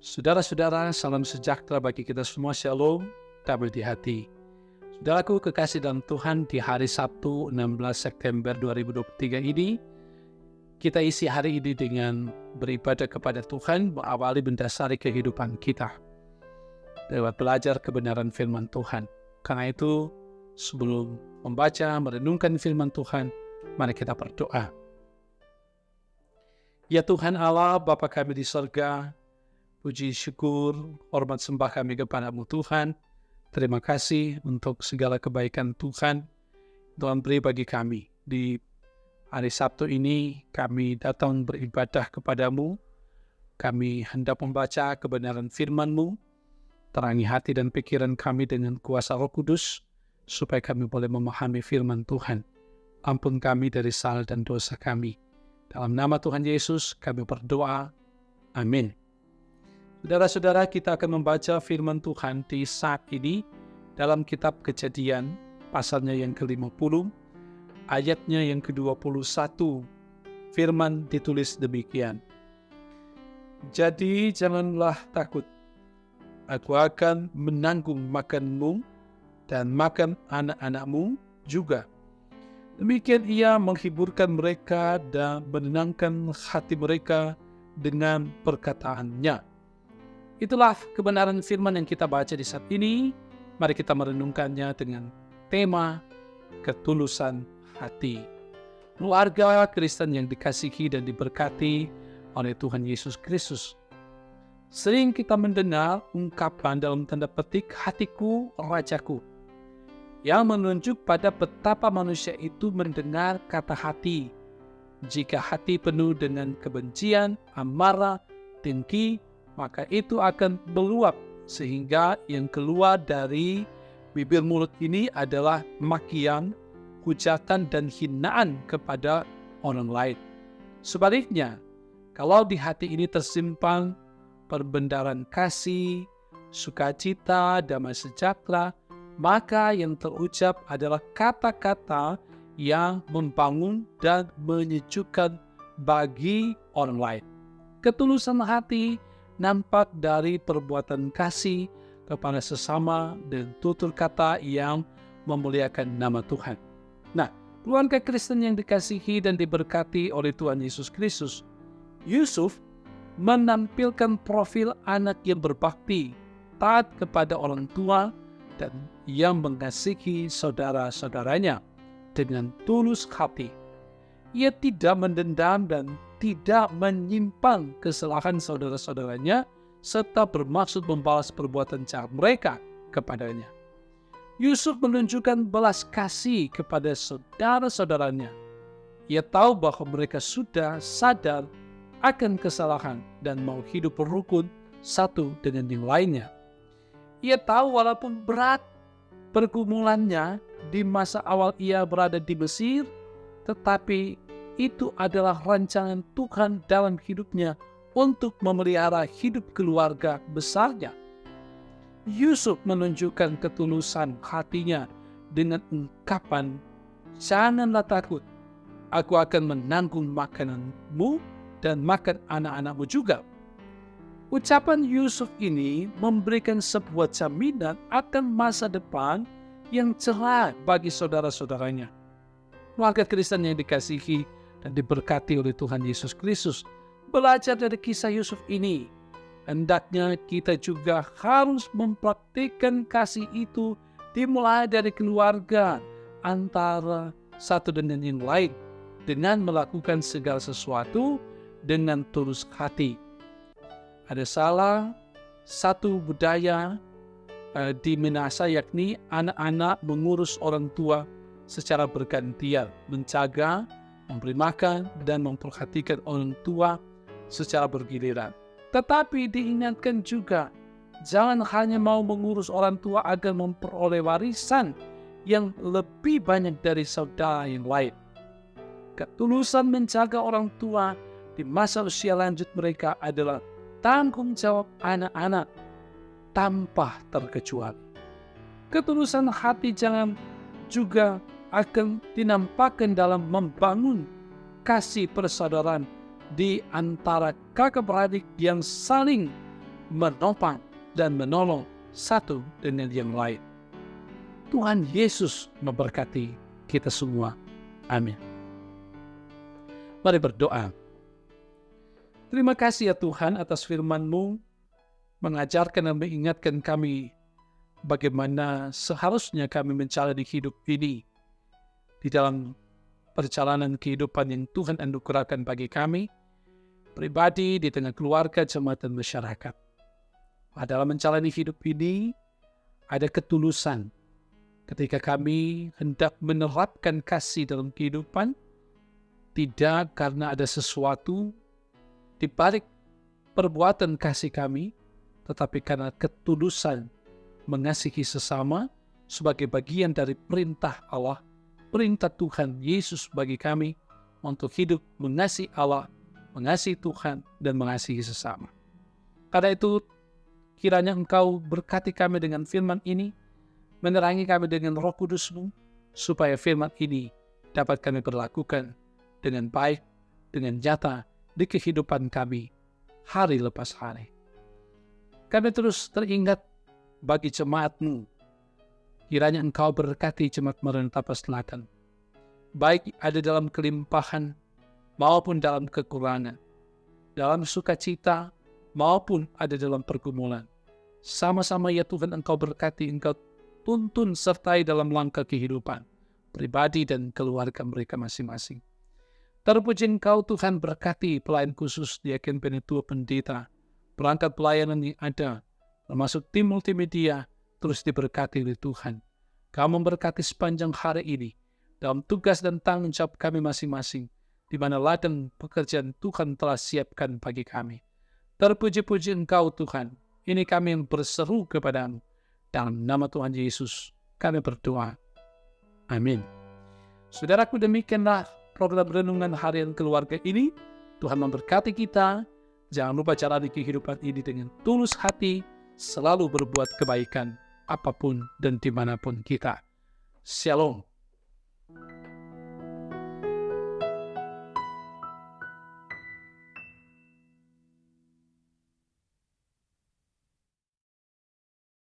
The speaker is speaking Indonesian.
Saudara-saudara, salam sejahtera bagi kita semua. Shalom, damai di hati. Saudaraku kekasih dalam Tuhan, di hari Sabtu 16 September 2023 ini, kita isi hari ini dengan beribadah kepada Tuhan, mengawali mendasari kehidupan kita lewat belajar kebenaran firman Tuhan. Karena itu, sebelum membaca, merenungkan firman Tuhan, mari kita berdoa. Ya Tuhan Allah, Bapa kami di surga, puji syukur, hormat sembah kami kepadamu Tuhan. Terima kasih untuk segala kebaikan Tuhan beri bagi kami. Di hari Sabtu ini kami datang beribadah kepadamu. Kami hendak membaca kebenaran firman-Mu. Terangi hati dan pikiran kami dengan kuasa Roh Kudus, supaya kami boleh memahami firman Tuhan. Ampun kami dari salah dan dosa kami. Dalam nama Tuhan Yesus kami berdoa. Amin. Saudara-saudara, kita akan membaca firman Tuhan di saat ini dalam kitab Kejadian, pasalnya yang ke-50, ayatnya yang ke-21. Firman ditulis demikian. Jadi janganlah takut, aku akan menanggung makanmu dan makan anak-anakmu juga. Demikian ia menghiburkan mereka dan menenangkan hati mereka dengan perkataannya. Itulah kebenaran firman yang kita baca di saat ini. Mari kita merenungkannya dengan tema ketulusan hati. Keluarga Kristen yang dikasihi dan diberkati oleh Tuhan Yesus Kristus. Sering kita mendengar ungkapan dalam tanda petik hatiku rajaku, yang menunjuk pada betapa manusia itu mendengar kata hati. Jika hati penuh dengan kebencian, amarah, dengki, maka itu akan meluap, sehingga yang keluar dari bibir mulut ini adalah makian, hujatan, dan hinaan kepada orang lain. Sebaliknya, kalau di hati ini tersimpan perbendaharaan kasih, sukacita, damai sejahtera, maka yang terucap adalah kata-kata yang membangun dan menyejukkan bagi orang lain. Ketulusan hati nampak dari perbuatan kasih kepada sesama dan tutur kata yang memuliakan nama Tuhan. Nah, keluarga Kristen yang dikasihi dan diberkati oleh Tuhan Yesus Kristus, Yusuf menampilkan profil anak yang berbakti, taat kepada orang tua, dan yang mengasihi saudara-saudaranya dengan tulus hati. Ia tidak mendendam dan tidak menyimpan kesalahan saudara-saudaranya, serta bermaksud membalas perbuatan jahat mereka kepadanya. Yusuf menunjukkan belas kasih kepada saudara-saudaranya. Ia tahu bahwa mereka sudah sadar akan kesalahan dan mau hidup rukun satu dengan yang lainnya. Ia tahu walaupun berat pergumulannya di masa awal ia berada di Mesir, tetapi itu adalah rancangan Tuhan dalam hidupnya untuk memelihara hidup keluarga besarnya. Yusuf menunjukkan ketulusan hatinya dengan ungkapan, "Janganlah takut, aku akan menanggung makananmu dan makan anak-anakmu juga." Ucapan Yusuf ini memberikan sebuah jaminan akan masa depan yang cerah bagi saudara-saudaranya. Keluarga Kristen yang dikasihi dan diberkati oleh Tuhan Yesus Kristus, belajar dari kisah Yusuf ini. Hendaknya kita juga harus mempraktikkan kasih itu dimulai dari keluarga antara satu dengan yang lain, dengan melakukan segala sesuatu dengan tulus hati. Ada salah satu budaya di Minahasa, yakni anak-anak mengurus orang tua secara bergantian, menjaga, memberi makan, dan memperhatikan orang tua secara bergiliran. Tetapi diingatkan juga, jangan hanya mau mengurus orang tua agar memperoleh warisan yang lebih banyak dari saudara yang lain. Ketulusan menjaga orang tua di masa usia lanjut mereka adalah tanggung jawab anak-anak tanpa terkecuali. Ketulusan hati jangan juga akan dinampakkan dalam membangun kasih persaudaraan di antara kakak beradik yang saling menopang, dan menolong satu dengan yang lain. Tuhan Yesus memberkati kita semua. Amin. Mari berdoa. Terima kasih ya Tuhan atas firman-Mu, mengajarkan dan mengingatkan kami bagaimana seharusnya kami menjalani hidup ini di dalam perjalanan kehidupan yang Tuhan anugerahkan bagi kami, pribadi, di tengah keluarga, jemaat, dan masyarakat. Dalam menjalani hidup ini, ada ketulusan ketika kami hendak menerapkan kasih dalam kehidupan, tidak karena ada sesuatu di balik perbuatan kasih kami, tetapi karena ketulusan mengasihi sesama sebagai bagian dari perintah Allah, perintah Tuhan Yesus bagi kami untuk hidup mengasihi Allah, mengasihi Tuhan, dan mengasihi sesama. Karena itu, kiranya Engkau berkati kami dengan firman ini, menerangi kami dengan Roh Kudus-Mu, supaya firman ini dapat kami perlakukan dengan baik, dengan nyata di kehidupan kami hari lepas hari. Kami terus teringat bagi jemaat-Mu. Kiranya Engkau berkati jemaat Maranatha Selatan, baik ada dalam kelimpahan maupun dalam kekurangan, dalam sukacita maupun ada dalam pergumulan. Sama-sama ya Tuhan, Engkau berkati, Engkau tuntun sertai dalam langkah kehidupan pribadi dan keluarga mereka masing-masing. Terpuji Engkau Tuhan, berkati pelayan khusus Diaken Penetua Pendeta, perangkat pelayanan yang ada, termasuk tim multimedia, terus diberkati oleh Tuhan. Kau memberkati sepanjang hari ini, dalam tugas dan tanggung jawab kami masing-masing, di mana ladang pekerjaan Tuhan telah siapkan bagi kami. Terpuji-puji Engkau Tuhan, ini kami yang berseru kepadamu. Dalam nama Tuhan Yesus, kami berdoa. Amin. Saudaraku, demikianlah program Renungan Harian Keluarga ini. Tuhan memberkati kita. Jangan lupa jalani kehidupan ini dengan tulus hati, selalu berbuat kebaikan apapun dan dimanapun kita. Shalom.